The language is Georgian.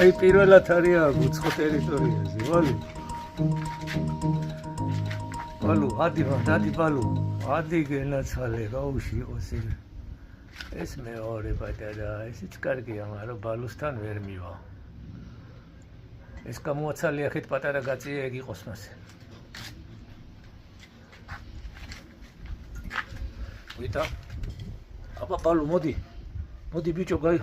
აი პირველად არია უცხო ტერიტორიაზე, ვალი. Balu, adi balu, adi genacvale, გაუში იყოს ეგ. ეს მეორე პატარა, ესეც კარგია, მაგრამ ბალუსთან ვერ მივა. ეს გამოაცალია ხეთ პატარა გაწია ეგ იყოს მასე. ვიტა. აბა ბალუ მოდი. მოდი ბიჭო, გაი